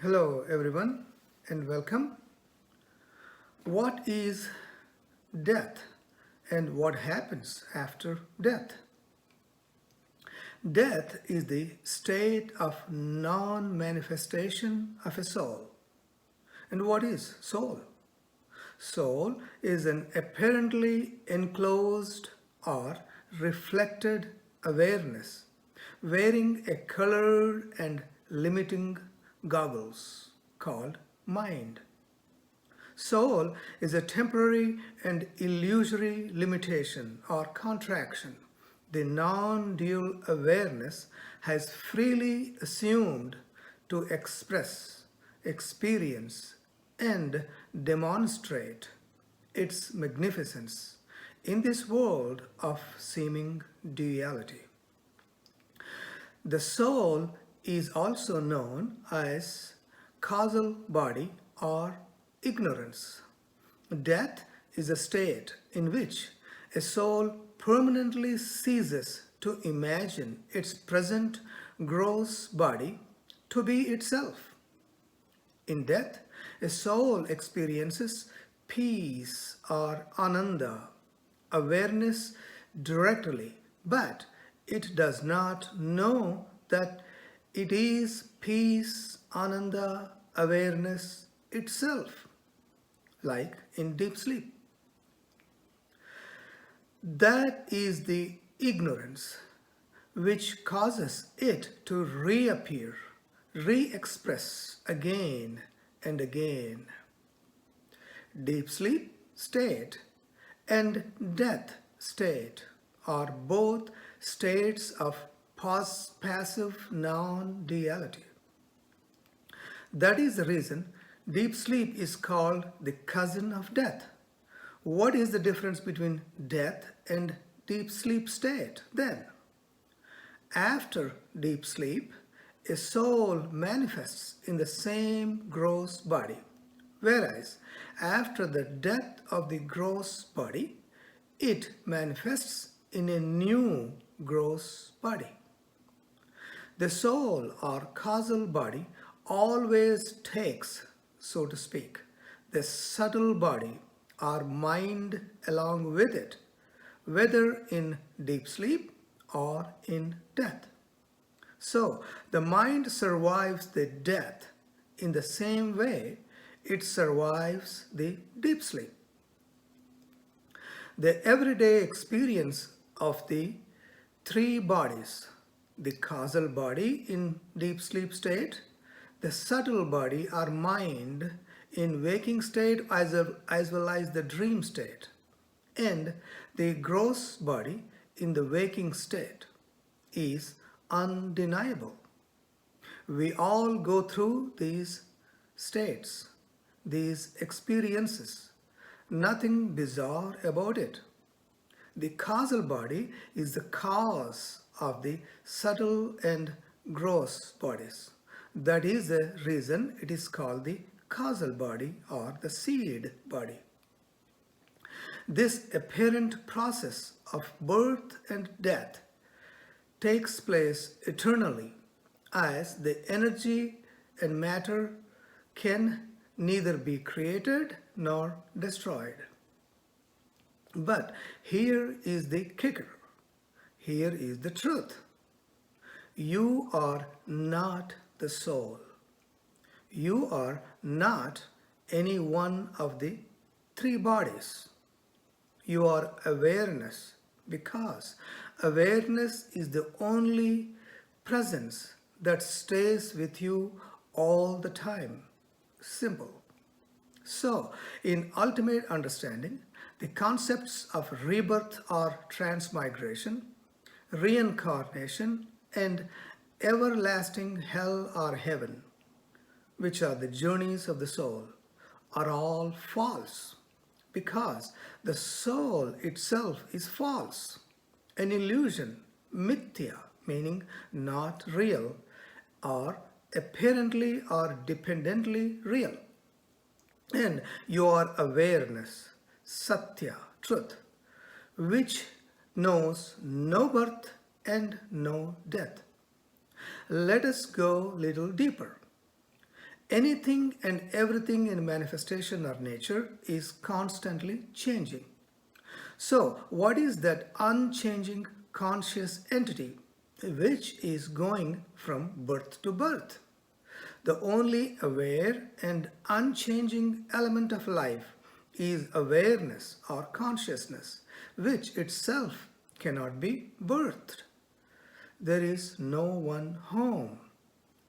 Hello, everyone, and welcome. What is death and what happens after death? Death is the state of non manifestation of a soul. And what is soul? Soul is an apparently enclosed or reflected awareness wearing a colored and limiting goggles called mind. Soul is a temporary and illusory limitation or contraction. The non dual awareness has freely assumed to express, experience, and demonstrate its magnificence in this world of seeming duality. The soul is also known as causal body or ignorance. Death is a state in which a soul permanently ceases to imagine its present gross body to be itself. In death, a soul experiences peace or ananda, awareness directly, but it does not know that it is peace, ananda, awareness itself, like in deep sleep. That is the ignorance which causes it to reappear, re-express again and again. Deep sleep state and death state are both states of passive non-duality. That is the reason deep sleep is called the cousin of death. What is the difference between death and deep sleep state then? After deep sleep, a soul manifests in the same gross body, whereas after the death of the gross body, it manifests in a new gross body. The soul or causal body always takes, so to speak, the subtle body or mind along with it, whether in deep sleep or in death. So the mind survives the death in the same way it survives the deep sleep. The everyday experience of the three bodies, the causal body in deep sleep state, the subtle body or mind in waking state as well as the dream state, and the gross body in the waking state is undeniable. We all go through these states, these experiences. Nothing bizarre about it. The causal body is the cause of the subtle and gross bodies. That is the reason it is called the causal body or the seed body. This apparent process of birth and death takes place eternally, as the energy and matter can neither be created nor destroyed. But here is the kicker. Here is the truth. You are not the soul. You are not any one of the three bodies. You are awareness, because awareness is the only presence that stays with you all the time. Simple. So, in ultimate understanding, the concepts of rebirth or transmigration, reincarnation, and everlasting hell or heaven, which are the journeys of the soul, are all false, because the soul itself is false, an illusion, mithya, meaning not real, or apparently or dependently real. And your awareness, satya, truth, which knows no birth and no death. Let us go little deeper. Anything and everything in manifestation or nature is constantly changing. So, what is that unchanging conscious entity which is going from birth to birth? The only aware and unchanging element of life is awareness or consciousness, which itself cannot be birthed. There is no one home.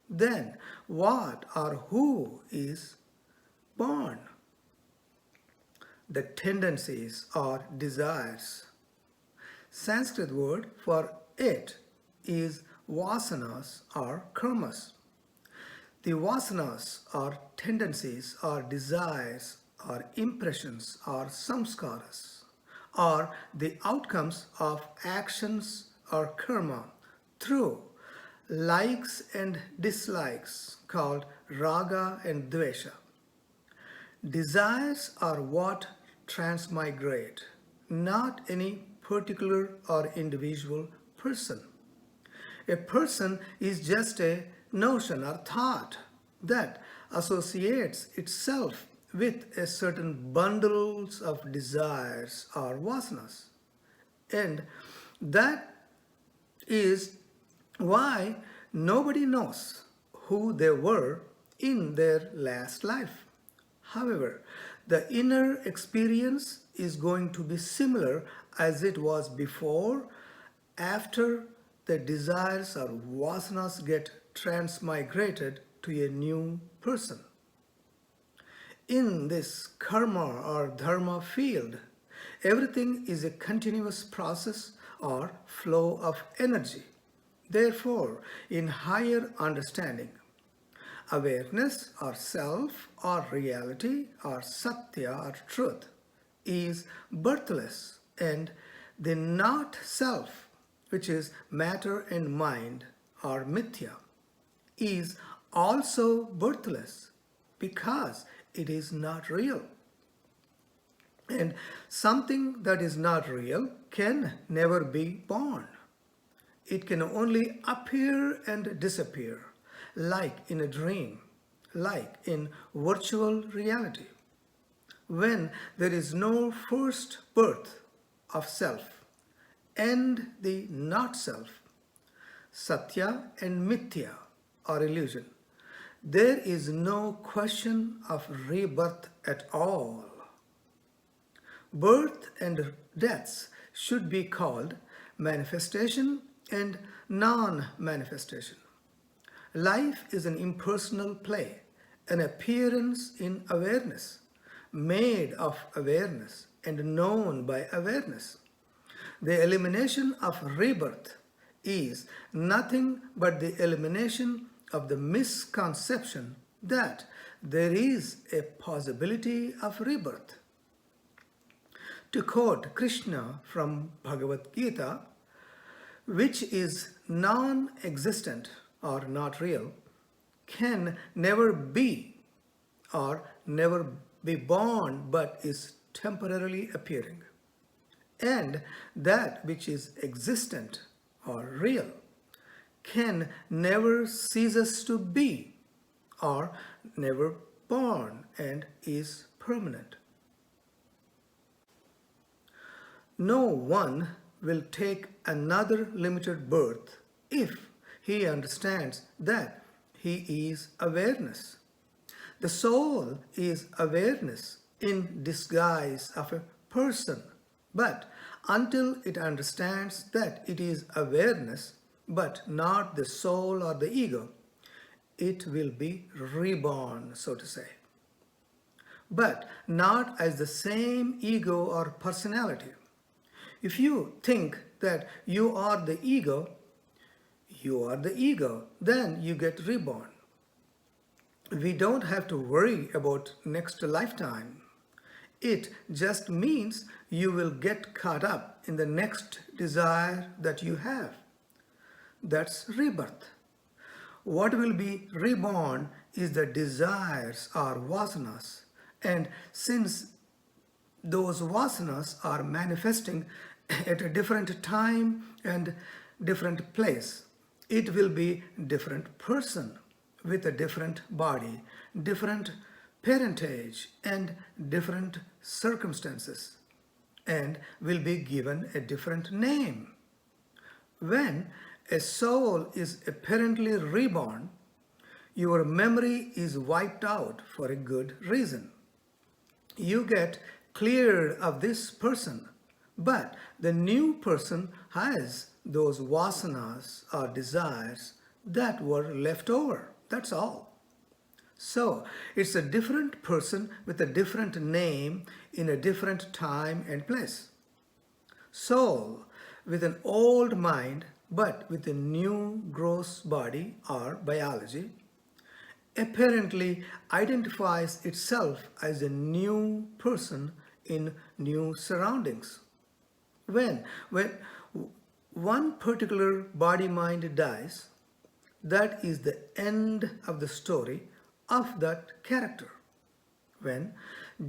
Then what or who is born? The tendencies or desires. Sanskrit word for it is vasanas or karmas. The vasanas or tendencies or desires or impressions or samskaras are the outcomes of actions or karma through likes and dislikes called raga and dvesha. Desires are what transmigrate, not any particular or individual person. A person is just a notion or thought that associates itself with a certain bundles of desires or vasanas. And that is why nobody knows who they were in their last life. However, the inner experience is going to be similar as it was before, after the desires or vasanas get transmigrated to a new person. In this karma or dharma field, everything is a continuous process or flow of energy. Therefore, in higher understanding, awareness or self or reality or satya or truth is birthless, and the not self, which is matter and mind or mithya, is also birthless because it is not real. And something that is not real can never be born. It can only appear and disappear, like in a dream, like in virtual reality. When there is no first birth of self and the not self, satya and mithya or illusion, there is no question of rebirth at all. Birth and deaths should be called manifestation and non-manifestation. Life is an impersonal play, an appearance in awareness, made of awareness and known by awareness. The elimination of rebirth is nothing but the elimination of the misconception that there is a possibility of rebirth. To quote Krishna from Bhagavad Gita, which is non-existent or not real, can never be or never be born but is temporarily appearing. And that which is existent or real can never ceases to be or never born and is permanent. No one will take another limited birth if he understands that he is awareness. The soul is awareness in disguise of a person, but until it understands that it is awareness but not the soul or the ego, it will be reborn, so to say. But not as the same ego or personality. If you think that you are the ego, then you get reborn. We don't have to worry about next lifetime. It just means you will get caught up in the next desire that you have. That's rebirth. What will be reborn is the desires or vasanas. And since those vasanas are manifesting at a different time and different place, it will be different person with a different body, different parentage, and different circumstances, and will be given a different name. When a soul is apparently reborn, your memory is wiped out for a good reason. You get cleared of this person, but the new person has those vasanas or desires that were left over. That's all. So it's a different person with a different name in a different time and place. Soul with an old mind but with a new gross body or biology apparently identifies itself as a new person in new surroundings. When one particular body mind dies, that is the end of the story of that character. When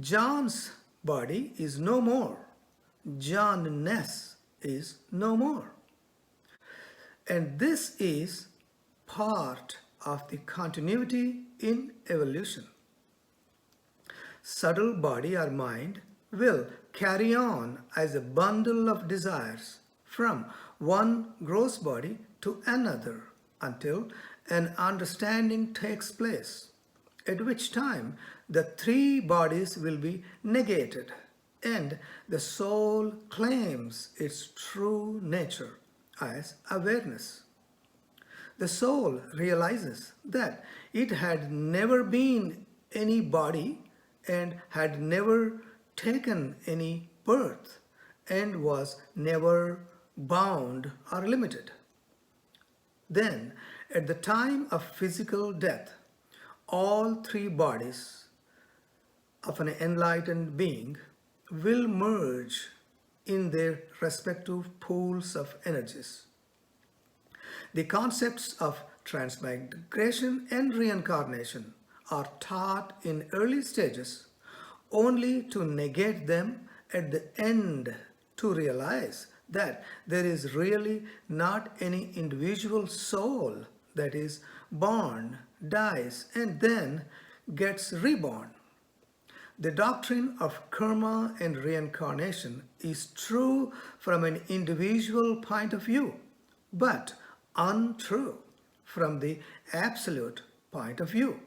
John's body is no more, John Ness is no more. And this is part of the continuity in evolution. Subtle body or mind will carry on as a bundle of desires from one gross body to another until an understanding takes place, at which time the three bodies will be negated and the soul claims its true nature as awareness. The soul realizes that it had never been any body and had never taken any birth and was never bound or limited. Then, at the time of physical death, all three bodies of an enlightened being will merge in their respective pools of energies. The concepts of transmigration and reincarnation are taught in early stages only to negate them at the end, to realize that there is really not any individual soul that is born, dies, and then gets reborn. The doctrine of karma and reincarnation is true from an individual point of view, but untrue from the absolute point of view.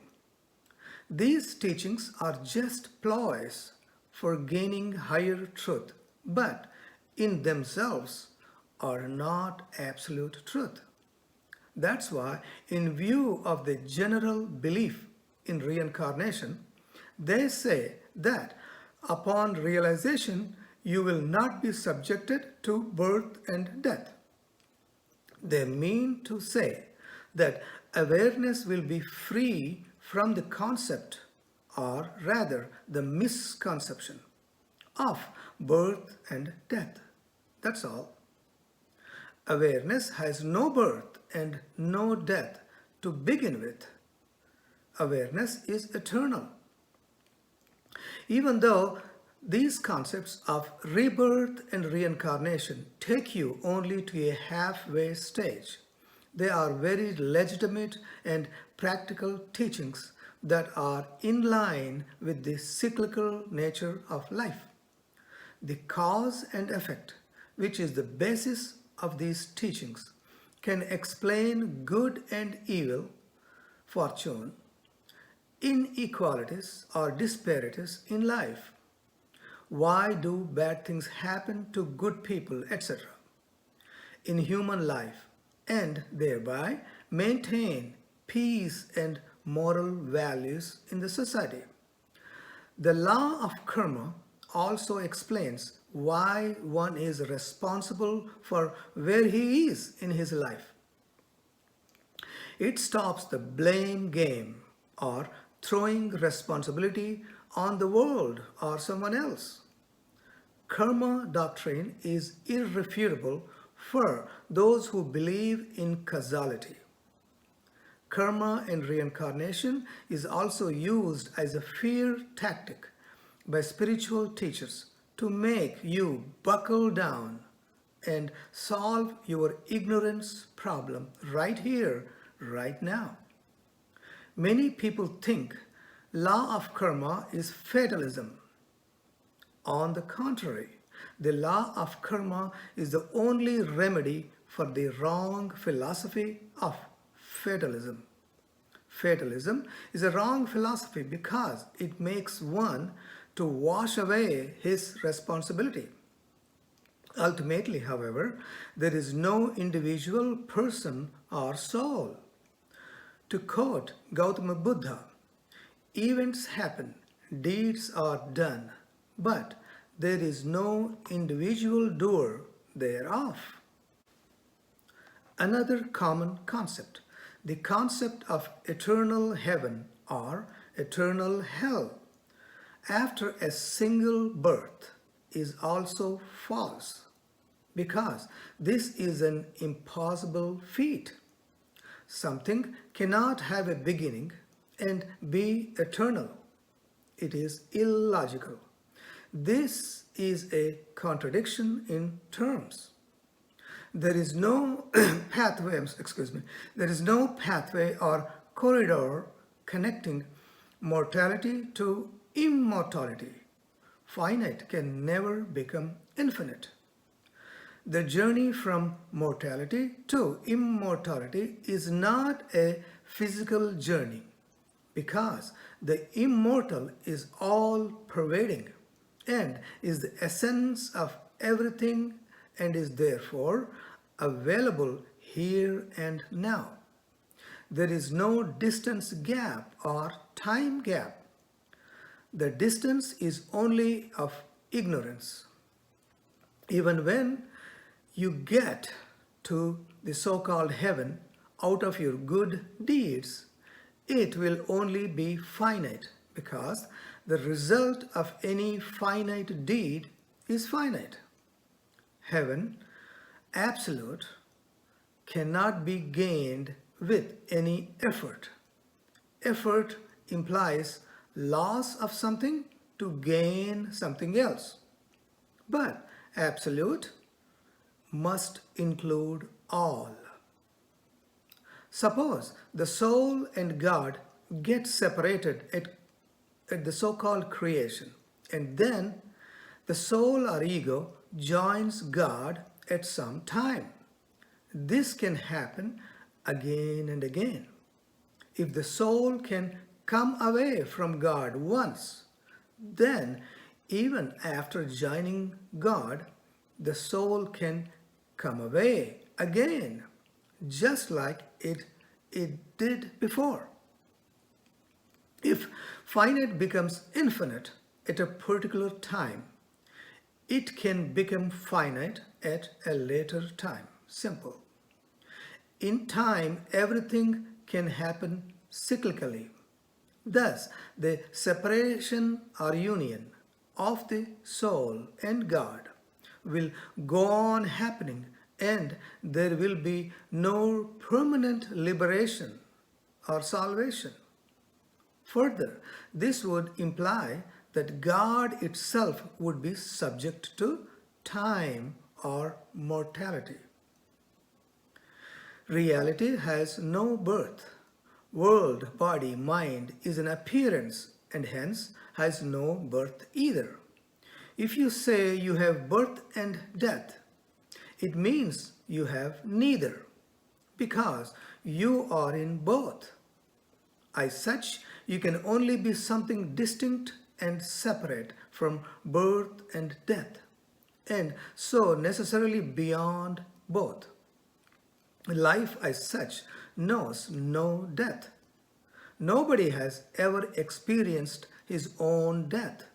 These teachings are just ploys for gaining higher truth, but in themselves are not absolute truth. That's why, in view of the general belief in reincarnation, they say that upon realization you will not be subjected to birth and death. They mean to say that awareness will be free from the concept, or rather the misconception, of birth and death. That's all. Awareness has no birth and no death to begin with. Awareness is eternal. Even though these concepts of rebirth and reincarnation take you only to a halfway stage, they are very legitimate and practical teachings that are in line with the cyclical nature of life. The cause and effect, which is the basis of these teachings, can explain good and evil, fortune, inequalities or disparities in life. Why do bad things happen to good people, etc., in human life, and thereby maintain peace and moral values in the society? The law of karma also explains why one is responsible for where he is in his life. It stops the blame game or throwing responsibility on the world or someone else. Karma doctrine is irrefutable for those who believe in causality. Karma and reincarnation is also used as a fear tactic by spiritual teachers to make you buckle down and solve your ignorance problem right here, right now. Many people think law of karma is fatalism. On the contrary, the law of karma is the only remedy for the wrong philosophy of fatalism. Fatalism is a wrong philosophy because it makes one to wash away his responsibility. Ultimately, however, there is no individual person or soul. To quote Gautama Buddha, events happen, deeds are done, but there is no individual doer thereof. Another common concept, the concept of eternal heaven or eternal hell after a single birth is also false because this is an impossible feat. Something cannot have a beginning and be eternal. It is illogical. This is a contradiction in terms. There is no there is no pathway or corridor connecting mortality to immortality. Finite can never become infinite. The journey from mortality to immortality is not a physical journey because the immortal is all pervading and is the essence of everything and is therefore available here and now. There is no distance gap or time gap. The distance is only of ignorance. Even when you get to the so-called heaven out of your good deeds, it will only be finite because the result of any finite deed is finite. Heaven, absolute, cannot be gained with any effort. Effort implies loss of something to gain something else. But absolute must include all. Suppose the soul and God get separated at the so-called creation, and then the soul or ego joins God at some time. This can happen again and again. If the soul can come away from God once, then even after joining God, the soul can come away again, just like it did before. If finite becomes infinite at a particular time, it can become finite at a later time. Simple. In time, everything can happen cyclically. Thus, the separation or union of the soul and God will go on happening, and there will be no permanent liberation or salvation. Further, this would imply that God itself would be subject to time or mortality. Reality has no birth. World, body, mind is an appearance and hence has no birth either. If you say you have birth and death, it means you have neither, because you are in both. As such, you can only be something distinct and separate from birth and death, and so necessarily beyond both. Life as such knows no death. Nobody has ever experienced his own death,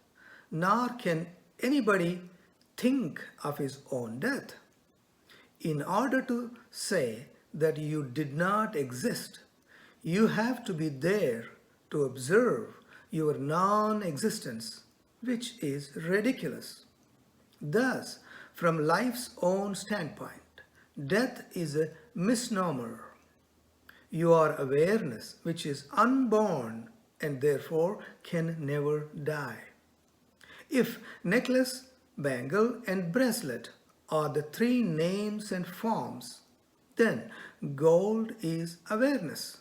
nor can anybody think of his own death. In order to say that you did not exist, you have to be there to observe your non-existence, which is ridiculous. Thus, from life's own standpoint, death is a misnomer. You are awareness which is unborn and therefore can never die. If necklace, bangle, and bracelet are the three names and forms, then gold is awareness.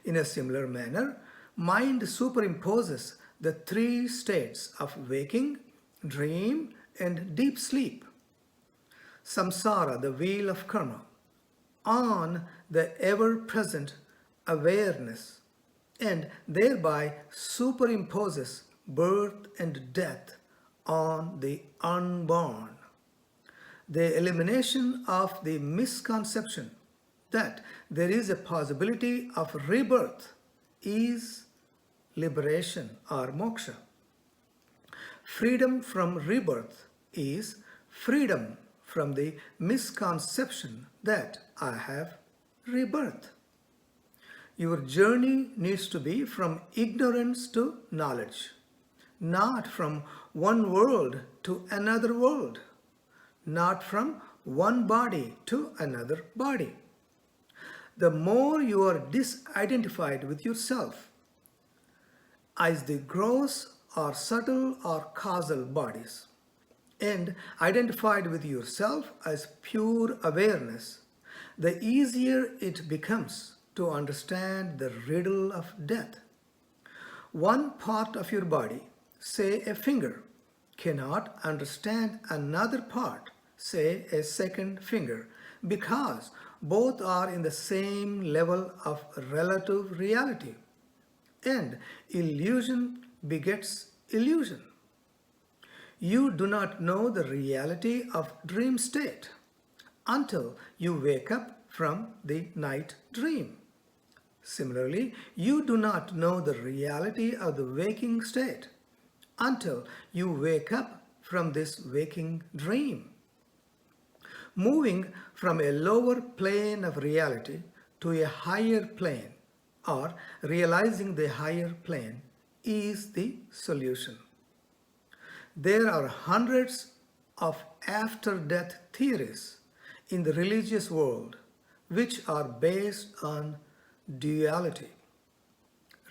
In a similar manner, mind superimposes the three states of waking, dream, and deep sleep, samsara, the wheel of karma, on the ever-present awareness, and thereby superimposes birth and death on the unborn. The elimination of the misconception that there is a possibility of rebirth is liberation or moksha. Freedom from rebirth is freedom from the misconception that I have rebirth. Your journey needs to be from ignorance to knowledge, not from one world to another world, not from one body to another body. The more you are disidentified with yourself as the gross or subtle or causal bodies, and identified with yourself as pure awareness, the easier it becomes to understand the riddle of death. One part of your body, say a finger, cannot understand another part, say a second finger, because both are in the same level of relative reality. And illusion begets illusion. You do not know the reality of dream state until you wake up from the night dream. Similarly, you do not know the reality of the waking state until you wake up from this waking dream. Moving from a lower plane of reality to a higher plane, or realizing the higher plane, is the solution. There are hundreds of after-death theories in the religious world which are based on duality.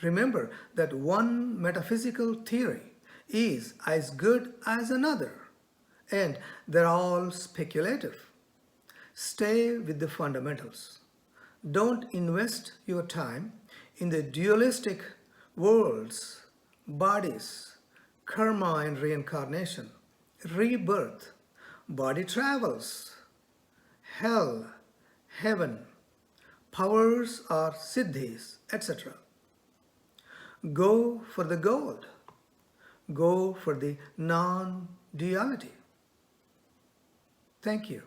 Remember that one metaphysical theory is as good as another, and they're all speculative. Stay with the fundamentals. Don't invest your time in the dualistic worlds, bodies, karma and reincarnation, rebirth, body travels, hell, heaven, powers or siddhis, etc. Go for the gold. Go for the non-duality. Thank you.